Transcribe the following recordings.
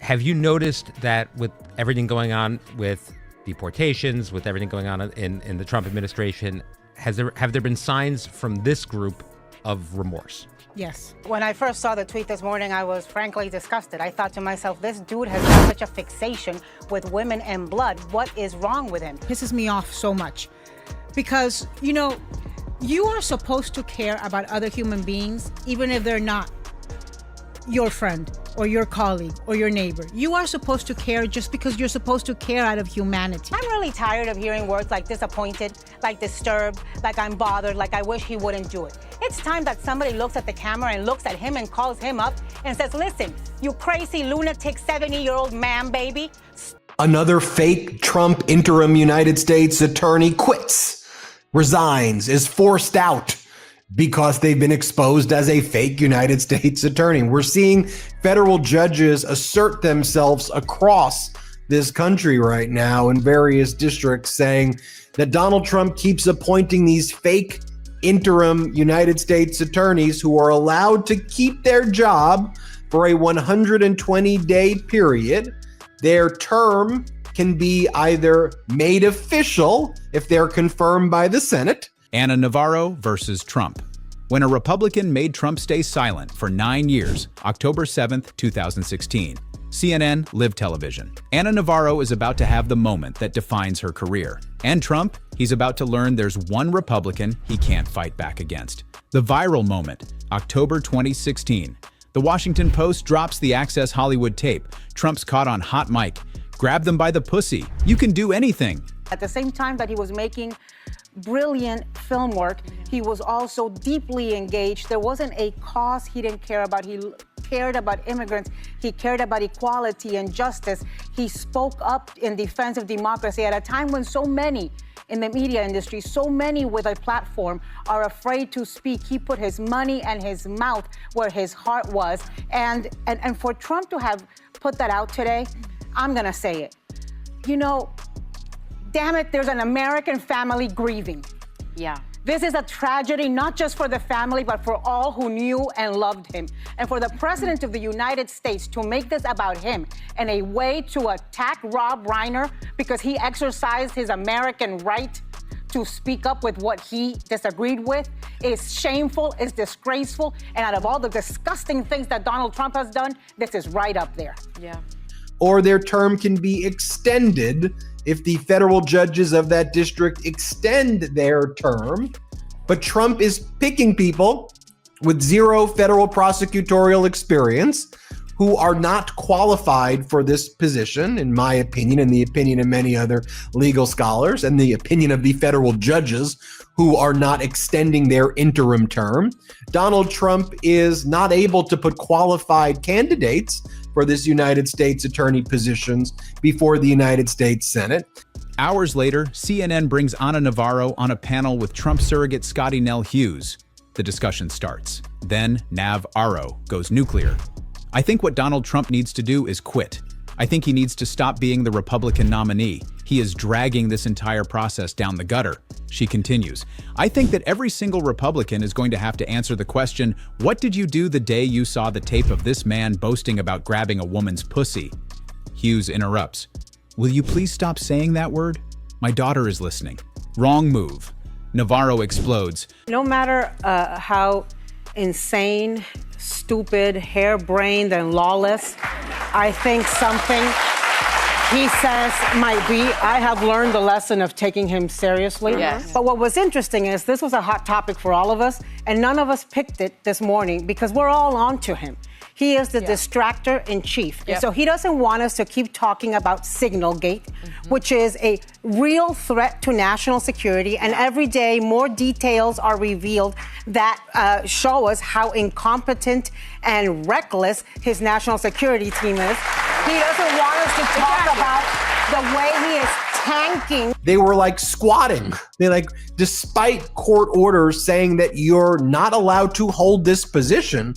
Have you noticed that with everything going on with deportations, with everything going on in the Trump administration, have there been signs from this group of remorse? Yes. When I first saw the tweet this morning, I was frankly disgusted. I thought to myself, this dude has got such a fixation with women and blood. What is wrong with him? Pisses me off so much because, you know, you are supposed to care about other human beings, even if they're not your friend or your colleague or your neighbor. You are supposed to care just because you're supposed to care out of humanity. I'm really tired of hearing words like disappointed, like disturbed, like I'm bothered, like I wish he wouldn't do it. It's time that somebody looks at the camera and looks at him and calls him up and says, listen, you crazy lunatic 70-year-old man, baby. Another fake Trump interim United States attorney quits, resigns, is forced out because they've been exposed as a fake United States attorney. We're seeing federal judges assert themselves across this country right now in various districts, saying that Donald Trump keeps appointing these fake interim United States attorneys who are allowed to keep their job for a 120-day period. Their term can be either made official if they're confirmed by the Senate. Anna Navarro versus Trump. When a Republican made Trump stay silent for 9 years, October 7th, 2016. CNN, Live Television. Anna Navarro is about to have the moment that defines her career. And Trump, he's about to learn there's one Republican he can't fight back against. The viral moment, October 2016. The Washington Post drops the Access Hollywood tape. Trump's caught on hot mic. Grab them by the pussy. You can do anything. At the same time that he was making brilliant film work, he was also deeply engaged. There wasn't a cause he didn't care about. He cared about immigrants. He cared about equality and justice. He spoke up in defense of democracy at a time when so many in the media industry, so many with a platform are afraid to speak. He put his money and his mouth where his heart was. And for Trump to have put that out today, I'm gonna say it. You know, damn it, there's an American family grieving. Yeah. This is a tragedy, not just for the family, but for all who knew and loved him. And for the President of the United States to make this about him and a way to attack Rob Reiner because he exercised his American right to speak up with what he disagreed with is shameful, is disgraceful, and out of all the disgusting things that Donald Trump has done, this is right up there. Yeah. Or their term can be extended if the federal judges of that district extend their term. But Trump is picking people with zero federal prosecutorial experience who are not qualified for this position, in my opinion, and the opinion of many other legal scholars, and the opinion of the federal judges who are not extending their interim term. Donald Trump is not able to put qualified candidates for this United States attorney positions before the United States Senate. Hours later, CNN brings Anna Navarro on a panel with Trump surrogate Scotty Nell Hughes. The discussion starts. Then Navarro goes nuclear. I think what Donald Trump needs to do is quit. I think he needs to stop being the Republican nominee. He is dragging this entire process down the gutter. She continues, I think that every single Republican is going to have to answer the question, what did you do the day you saw the tape of this man boasting about grabbing a woman's pussy? Hughes interrupts, will you please stop saying that word? My daughter is listening. Wrong move. Navarro explodes. No matter how insane, stupid, harebrained, and lawless I think something he says might be, I have learned the lesson of taking him seriously. Yes. But what was interesting is this was a hot topic for all of us, and none of us picked it this morning because we're all on to him. He is the distractor in chief. Yep. And so he doesn't want us to keep talking about Signalgate, which is a real threat to national security. And every day more details are revealed that show us how incompetent and reckless his national security team is. He doesn't want us to talk about the way he is tanking. They were like squatting. Despite court orders saying that you're not allowed to hold this position,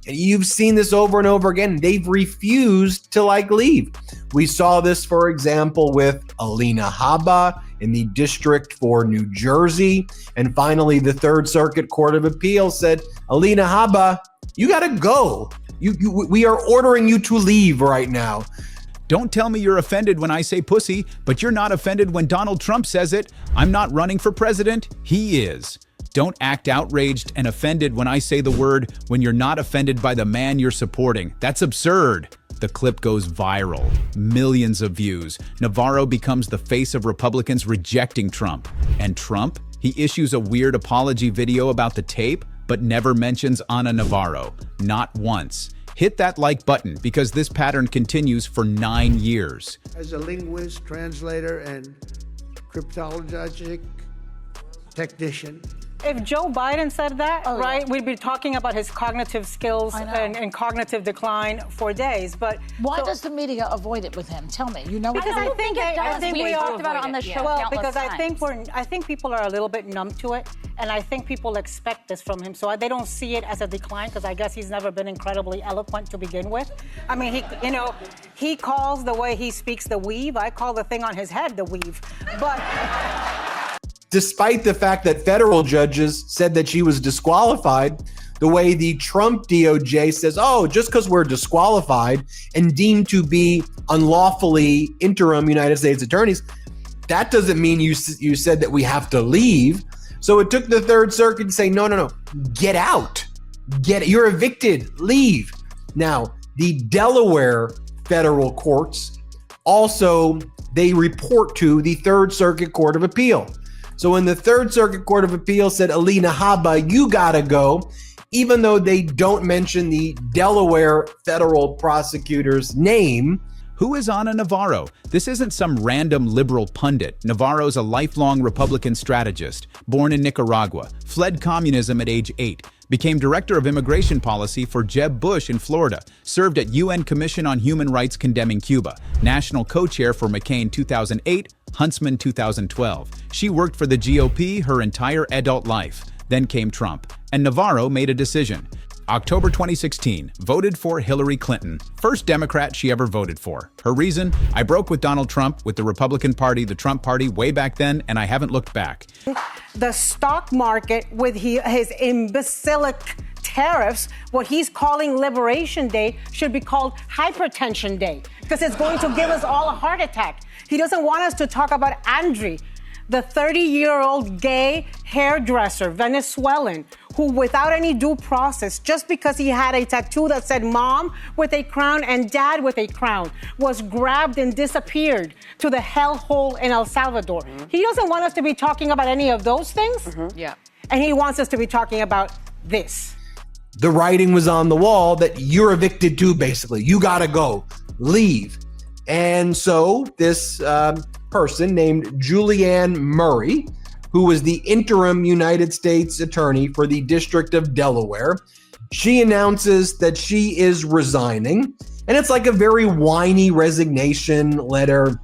you've seen this over and over again. They've refused to leave. We saw this, for example, with Alina Habba in the district for New Jersey. And finally, the Third Circuit Court of Appeals said, Alina Habba, you got to go. We are ordering you to leave right now. Don't tell me you're offended when I say pussy, but you're not offended when Donald Trump says it. I'm not running for president. He is. Don't act outraged and offended when I say the word when you're not offended by the man you're supporting. That's absurd. The clip goes viral. Millions of views. Navarro becomes the face of Republicans rejecting Trump. And Trump? He issues a weird apology video about the tape, but never mentions Ana Navarro. Not once. Hit that like button because this pattern continues for 9 years. As a linguist, translator, and cryptologic technician. If Joe Biden said that, right, we'd be talking about his cognitive skills and cognitive decline for days. But why does the media avoid it with him? Tell me. You know, because I think we talked about it on the show. Well, because I think people are a little bit numb to it, and I think people expect this from him, so they don't see it as a decline. Because I guess he's never been incredibly eloquent to begin with. I mean, he calls the way he speaks the weave. I call the thing on his head the weave, but. Despite the fact that federal judges said that she was disqualified, the way the Trump DOJ says, oh, just because we're disqualified and deemed to be unlawfully interim United States attorneys, that doesn't mean you said that we have to leave. So it took the Third Circuit to say, no, get out. You're evicted, leave. Now, the Delaware federal courts also, they report to the Third Circuit Court of Appeal. So when the Third Circuit Court of Appeal said, Alina Habba, you gotta go, even though they don't mention the Delaware federal prosecutor's name. Who is Ana Navarro? This isn't some random liberal pundit. Navarro's a lifelong Republican strategist, born in Nicaragua, fled communism at age 8, became director of immigration policy for Jeb Bush in Florida, served at UN Commission on Human Rights condemning Cuba, national co-chair for McCain 2008, Huntsman 2012. She worked for the GOP her entire adult life. Then came Trump, and Navarro made a decision. October 2016, voted for Hillary Clinton, first Democrat she ever voted for. Her reason? I broke with Donald Trump, with the Republican Party, the Trump Party, way back then, and I haven't looked back. The stock market with his imbecilic tariffs, what he's calling Liberation Day, should be called Hypertension Day, because it's going to give us all a heart attack. He doesn't want us to talk about Andriy, the 30-year-old gay hairdresser, Venezuelan, who without any due process, just because he had a tattoo that said mom with a crown and dad with a crown, was grabbed and disappeared to the hellhole in El Salvador. He doesn't want us to be talking about any of those things. Yeah. And he wants us to be talking about this. The writing was on the wall that you're evicted too, basically. You gotta go, leave. And so this person named Julianne Murray, who was the interim United States attorney for the District of Delaware, she announces that she is resigning. And it's like a very whiny resignation letter.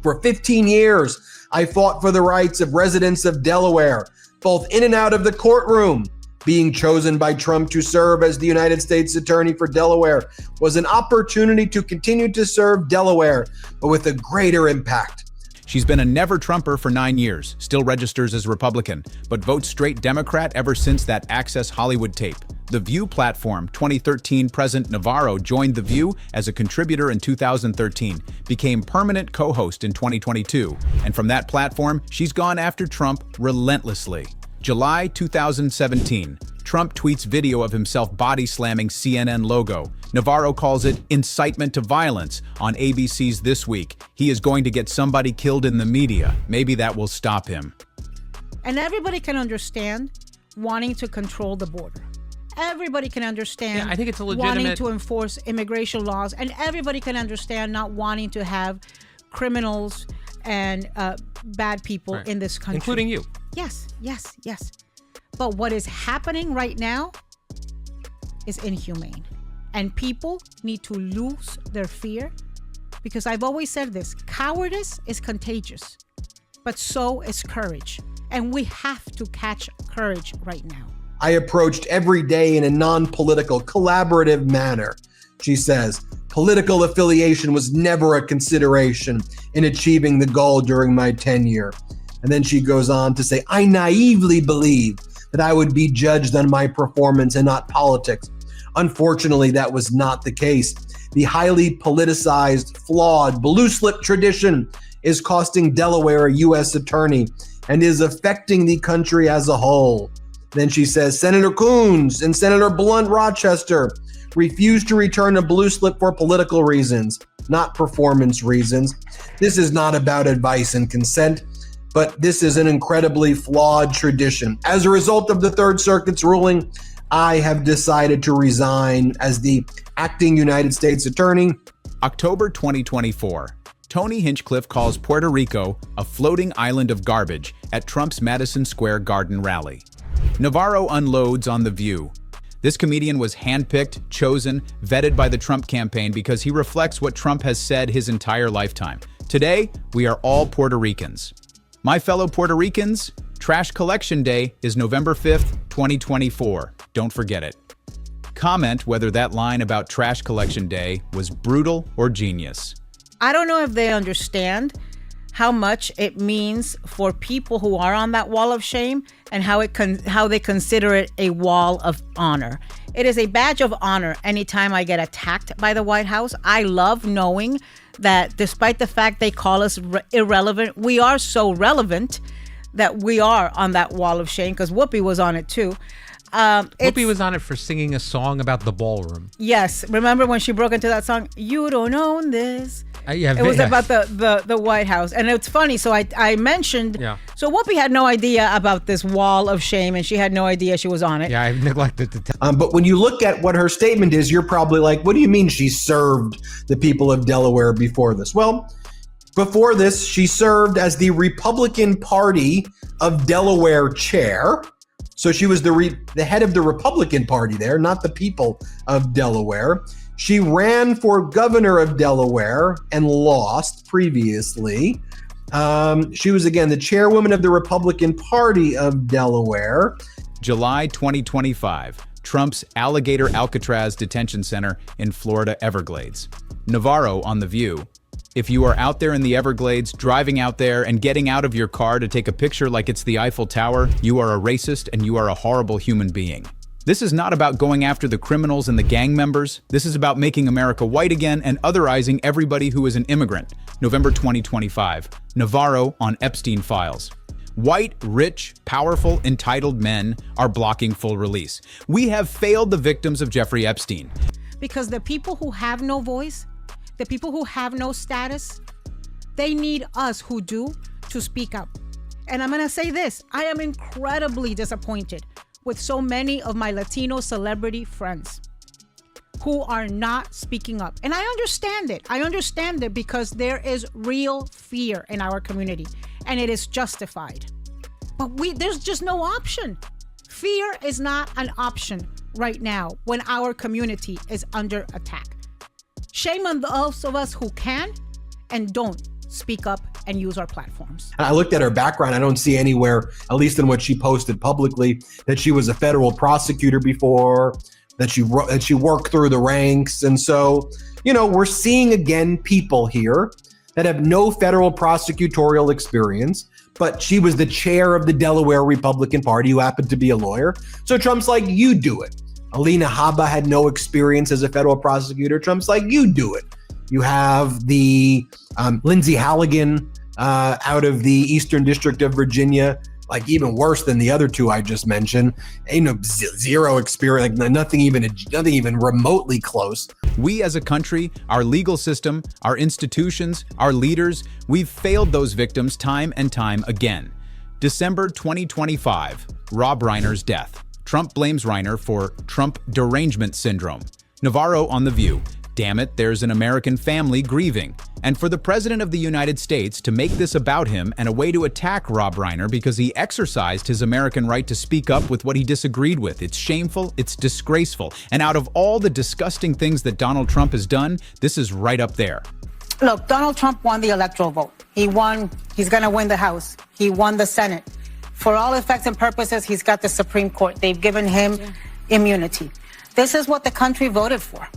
For 15 years, I fought for the rights of residents of Delaware, both in and out of the courtroom. Being chosen by Trump to serve as the United States Attorney for Delaware was an opportunity to continue to serve Delaware, but with a greater impact. She's been a never-Trumper for 9 years, still registers as Republican, but votes straight Democrat ever since that Access Hollywood tape. The View platform, 2013 President Navarro joined The View as a contributor in 2013, became permanent co-host in 2022, and from that platform, she's gone after Trump relentlessly. July 2017, Trump tweets video of himself body-slamming CNN logo. Navarro calls it incitement to violence on ABC's This Week. He is going to get somebody killed in the media. Maybe that will stop him. And everybody can understand wanting to control the border. Everybody can understand I think it's a legitimate wanting to enforce immigration laws. And everybody can understand not wanting to have criminals and bad people in this country. Including you. Yes. But what is happening right now is inhumane. And people need to lose their fear, because I've always said this, cowardice is contagious, but so is courage. And we have to catch courage right now. I approached every day in a non-political, collaborative manner. She says, political affiliation was never a consideration in achieving the goal during my tenure. And then she goes on to say, I naively believed that I would be judged on my performance and not politics. Unfortunately, that was not the case. The highly politicized, flawed blue slip tradition is costing Delaware a U.S. attorney and is affecting the country as a whole. Then she says, Senator Coons and Senator Blunt Rochester refused to return a blue slip for political reasons, not performance reasons. This is not about advice and consent, but this is an incredibly flawed tradition. As a result of the Third Circuit's ruling, I have decided to resign as the acting United States attorney. October 2024. Tony Hinchcliffe calls Puerto Rico a floating island of garbage at Trump's Madison Square Garden rally. Navarro unloads on The View. This comedian was handpicked, chosen, vetted by the Trump campaign because he reflects what Trump has said his entire lifetime. Today, we are all Puerto Ricans. My fellow Puerto Ricans, Trash Collection Day is November 5th, 2024. Don't forget it. Comment whether that line about Trash Collection Day was brutal or genius. I don't know if they understand how much it means for people who are on that wall of shame and how they consider it a wall of honor. It is a badge of honor anytime I get attacked by the White House. I love knowing that despite the fact they call us irrelevant, we are so relevant that we are on that wall of shame, because Whoopi was on it too. Whoopi was on it for singing a song about the ballroom. Yes. Remember when she broke into that song, You Don't Own This? It was about the White House. And it's funny. So I mentioned, So Whoopi had no idea about this wall of shame, and she had no idea she was on it. Yeah, I've neglected to tell. But when you look at what her statement is, you're probably like, what do you mean she served the people of Delaware before this? Well, before this, she served as the Republican Party of Delaware chair. So she was the head of the Republican Party there, not the people of Delaware. She ran for governor of Delaware and lost previously. She was, again, the chairwoman of the Republican Party of Delaware. July 2025, Trump's Alligator Alcatraz Detention Center in Florida Everglades. Navarro on The View. If you are out there in the Everglades, driving out there and getting out of your car to take a picture like it's the Eiffel Tower, you are a racist and you are a horrible human being. This is not about going after the criminals and the gang members. This is about making America white again and otherizing everybody who is an immigrant. November 2025. Navarro on Epstein files. White, rich, powerful, entitled men are blocking full release. We have failed the victims of Jeffrey Epstein. Because the people who have no voice, the people who have no status, they need us who do to speak up. And I'm going to say this. I am incredibly disappointed with so many of my Latino celebrity friends who are not speaking up. And I understand it. I understand it because there is real fear in our community, and it is justified. But there's just no option. Fear is not an option right now when our community is under attack. Shame on those of us who can and don't speak up and use our platforms. I looked at her background. I don't see anywhere, at least in what she posted publicly, that she was a federal prosecutor before, that she worked through the ranks. And so, we're seeing again people here that have no federal prosecutorial experience, but she was the chair of the Delaware Republican Party who happened to be a lawyer. So Trump's like, you do it. Alina Habba had no experience as a federal prosecutor. Trump's like, you do it. You have the Lindsay Halligan out of the Eastern District of Virginia, like even worse than the other two I just mentioned. Zero experience, like nothing even remotely close. We as a country, our legal system, our institutions, our leaders, we've failed those victims time and time again. December 2025, Rob Reiner's death. Trump blames Reiner for Trump derangement syndrome. Navarro on The View. Damn it, there's an American family grieving. And for the President of the United States to make this about him and a way to attack Rob Reiner because he exercised his American right to speak up with what he disagreed with. It's shameful, it's disgraceful. And out of all the disgusting things that Donald Trump has done, this is right up there. Look, Donald Trump won the electoral vote. He won, he's going to win the House. He won the Senate. For all effects and purposes, he's got the Supreme Court. They've given him immunity. This is what the country voted for.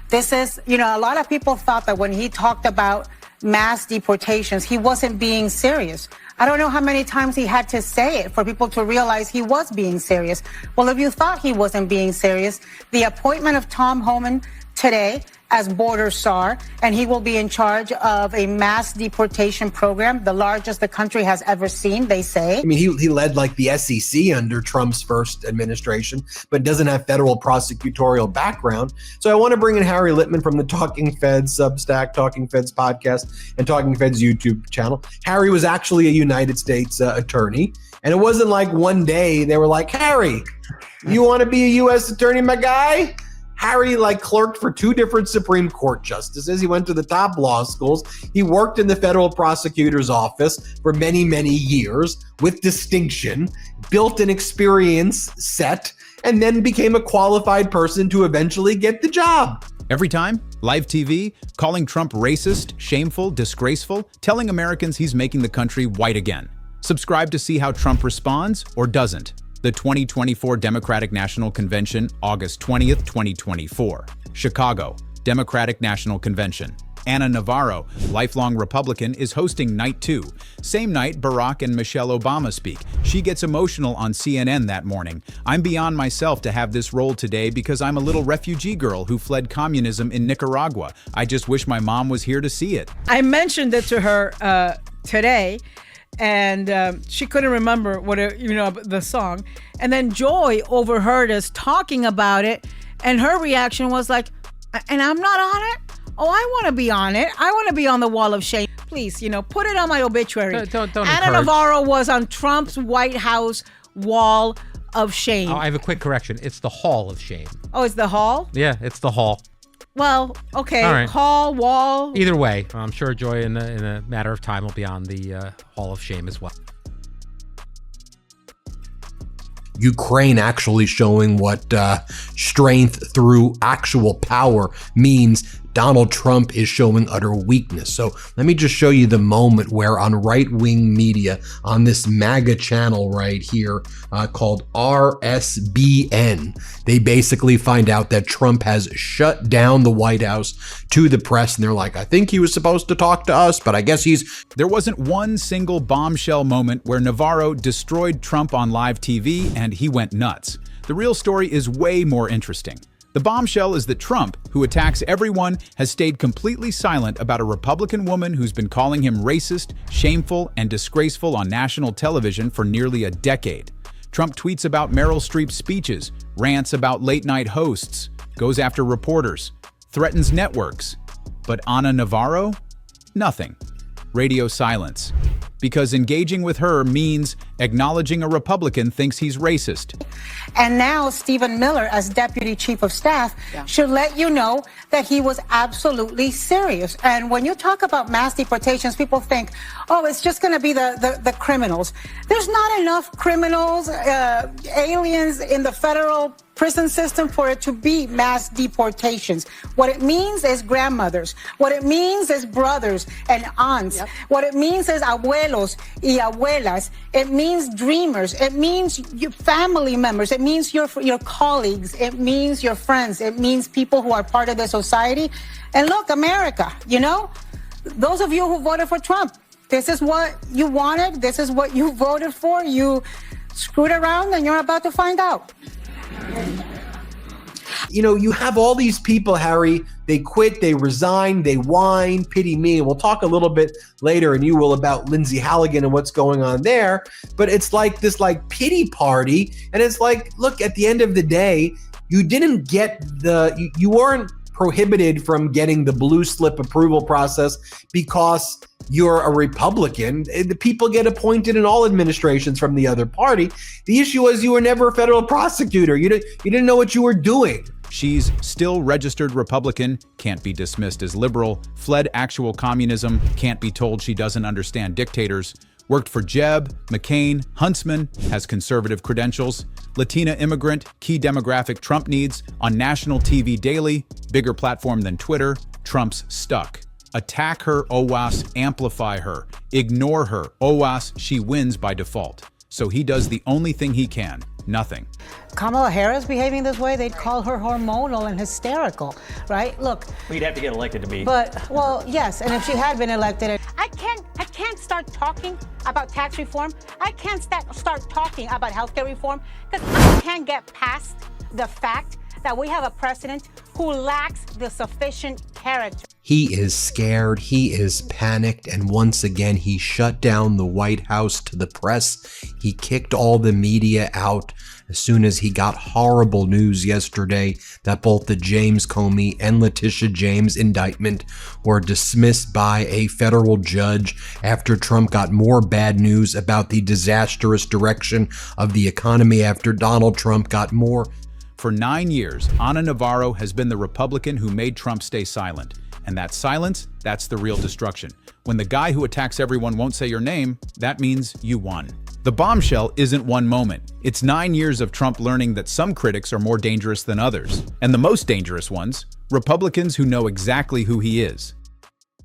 This is, a lot of people thought that when he talked about mass deportations, he wasn't being serious. I don't know how many times he had to say it for people to realize he was being serious. Well, if you thought he wasn't being serious, the appointment of Tom Homan today as border czar, and he will be in charge of a mass deportation program, the largest the country has ever seen, they say. I mean, he led like the SEC under Trump's first administration, but doesn't have federal prosecutorial background. So I want to bring in Harry Litman from the Talking Feds Substack, Talking Feds podcast, and Talking Feds YouTube channel. Harry was actually a United States attorney, and it wasn't like one day they were like, Harry, you want to be a U.S. attorney, my guy? Harry clerked for 2 different Supreme Court justices. He went to the top law schools. He worked in the federal prosecutor's office for many, many years with distinction, built an experience set, and then became a qualified person to eventually get the job. Every time, live TV, calling Trump racist, shameful, disgraceful, telling Americans he's making the country white again. Subscribe to see how Trump responds or doesn't. The 2024 Democratic National Convention, August 20th, 2024. Chicago, Democratic National Convention. Anna Navarro, lifelong Republican, is hosting Night 2. Same night, Barack and Michelle Obama speak. She gets emotional on CNN that morning. I'm beyond myself to have this role today because I'm a little refugee girl who fled communism in Nicaragua. I just wish my mom was here to see it. I mentioned it to her today, and she couldn't remember the song. And then Joy overheard us talking about it, and her reaction was like, and I'm not on it? Oh, I want to be on it. I want to be on the wall of shame. Please, put it on my obituary. Don't Anna Navarro was on Trump's White House wall of shame. Oh, I have a quick correction. It's the Hall of Shame. Oh, it's the hall? Yeah, it's the Hall. Well, okay. All right. Hall, wall. Either way, I'm sure Joy in a matter of time will be on the Hall of Shame as well. Ukraine actually showing what strength through actual power means. Donald Trump is showing utter weakness. So let me just show you the moment where on right-wing media, on this MAGA channel right here called RSBN, they basically find out that Trump has shut down the White House to the press. And they're like, I think he was supposed to talk to us, but I guess he's... There wasn't one single bombshell moment where Navarro destroyed Trump on live TV and he went nuts. The real story is way more interesting. The bombshell is that Trump, who attacks everyone, has stayed completely silent about a Republican woman who's been calling him racist, shameful, and disgraceful on national television for nearly a decade. Trump tweets about Meryl Streep's speeches, rants about late-night hosts, goes after reporters, threatens networks. But Anna Navarro? Nothing. Radio silence. Because engaging with her means acknowledging a Republican thinks he's racist. And now Stephen Miller, as Deputy Chief of Staff, should let you know that he was absolutely serious. And when you talk about mass deportations, people think, oh, it's just going to be the criminals. There's not enough criminals, aliens in the federal prison system for it to be mass deportations. What it means is grandmothers. What it means is brothers and aunts. Yep. What it means is abuelos y abuelas. It means dreamers. It means your family members. It means your colleagues. It means your friends. It means people who are part of the society. And look, America, those of you who voted for Trump, this is what you wanted. This is what you voted for. You screwed around and you're about to find out. You have all these people, Harry, they quit, they resign, they whine, pity me. And we'll talk a little bit later, and you will, about Lindsey Halligan and what's going on there. But it's like this pity party. And it's like, look, at the end of the day, you didn't get you weren't prohibited from getting the blue slip approval process because you're a Republican. The people get appointed in all administrations from the other party. The issue was you were never a federal prosecutor. You didn't know what you were doing. She's still registered Republican, can't be dismissed as liberal, fled actual communism, can't be told she doesn't understand dictators, worked for Jeb, McCain, Huntsman, has conservative credentials, Latina immigrant, key demographic Trump needs, on national TV daily, bigger platform than Twitter, Trump's stuck. Attack her, OWAS, amplify her. Ignore her, OWAS, she wins by default. So he does the only thing he can, nothing. Kamala Harris behaving this way, they'd call her hormonal and hysterical, right? Look. Well, you'd have to get elected to be. But, well, yes, and if she had been elected. I can't start talking about tax reform. I can't start talking about healthcare reform because I can't get past the fact that we have a president who lacks the sufficient character. He is scared, he is panicked, and once again he shut down the White House to the press. He kicked all the media out as soon as he got horrible news yesterday that both the James Comey and Letitia James indictment were dismissed by a federal judge after Trump got more bad news about the disastrous direction of the economy after Donald Trump got more. For 9 years, Ana Navarro has been the Republican who made Trump stay silent. And that silence, that's the real destruction. When the guy who attacks everyone won't say your name, that means you won. The bombshell isn't one moment. It's 9 years of Trump learning that some critics are more dangerous than others. And the most dangerous ones, Republicans who know exactly who he is.